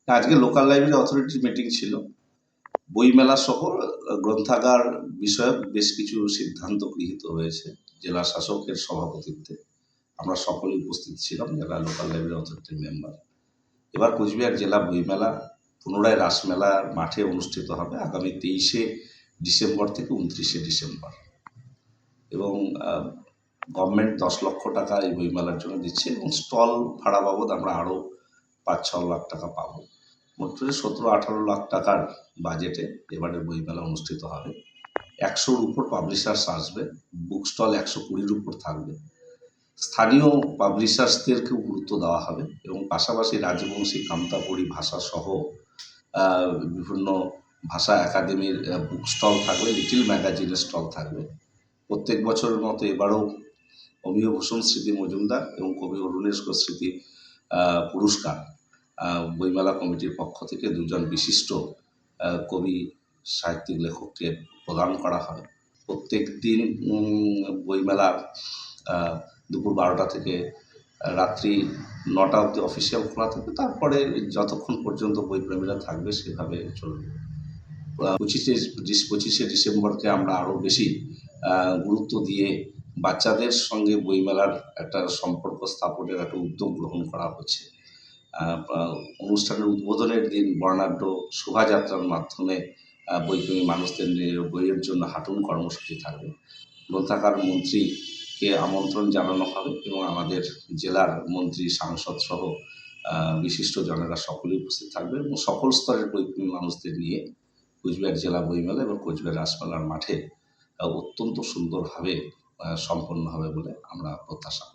আজকে local library অথরিটির meeting ছিল। বইমেলা সহ গ্রন্থাগার বিষয়ক বেশ কিছু সিদ্ধান্ত গৃহীত হয়েছে জেলা শাসকের সভাপতিত্বে। আমরা সকলেই উপস্থিত ছিলাম যারা লোকাল লাইব্রেরি অথরিটির মেম্বার। এবার কোচবিহার জেলা বইমেলা পুনরায় রাসমেলার মাঠে অনুষ্ঠিত হবে আগামী 23শে ডিসেম্বর থেকে 29শে ডিসেম্বর, এবং গভর্নমেন্ট 10 লক্ষ টাকা এই বইমেলার জন্য দিচ্ছে, এবং স্টল ভাড়া বাবদ আমরা আরও 5-6 লাখ টাকা পাবো। মোট 17-18 লাখ টাকার বাজেটে এবারের বইমেলা অনুষ্ঠিত হবে। 100-র উপর পাবলিশার্স আসবে, বুক স্টল 120-র উপর থাকবে। স্থানীয় পাবলিশার্সদেরকেও গুরুত্ব দেওয়া হবে, এবং পাশাপাশি রাজবংশী কামতাপুরী ভাষা সহ বিভিন্ন ভাষা একাডেমির বুক স্টল থাকবে, লিটিল ম্যাগাজিনের স্টল থাকবে। প্রত্যেক বছরের মতো এবারও অমিয় ভূষণ স্মৃতি মজুমদার এবং কবি অরুণেস্ক স্মৃতি পুরস্কার বইমেলা কমিটির পক্ষ থেকে 2জন বিশিষ্ট কবি সাহিত্যিক লেখককে প্রদান করা হয়। প্রত্যেক দিন বইমেলার দুপুর 12টা থেকে রাত্রি 9টা অবধি অফিসিয়াল খোলা থাকবে, তারপরে যতক্ষণ পর্যন্ত বইপ্রেমীরা থাকবে সেভাবে চলবে। 25শে ডিসেম্বরকে আমরা আরও বেশি গুরুত্ব দিয়ে বাচ্চাদের সঙ্গে বইমেলার একটা সম্পর্ক স্থাপনের একটা উদ্যোগ গ্রহণ করা হচ্ছে। অনুষ্ঠানের উদ্বোধনের দিন বর্ণাঢ্য শোভাযাত্রার মাধ্যমে বইপ্রেমী মানুষদের নিয়ে বইয়ের জন্য হাঁটুন কর্মসূচি থাকবে। গ্রন্থাগার মন্ত্রীকে আমন্ত্রণ জানানো হবে, এবং আমাদের জেলার মন্ত্রী, সাংসদ সহ বিশিষ্ট জনেরা সকলেই উপস্থিত থাকবে, এবং সকল স্তরের বইপ্রেমী মানুষদের নিয়ে কোচবিহার জেলা বইমেলা এবং কোচবিহার রাসমেলার মাঠে অত্যন্ত সুন্দরভাবে সম্পন্ন হবে বলে আমরা প্রত্যাশা করি।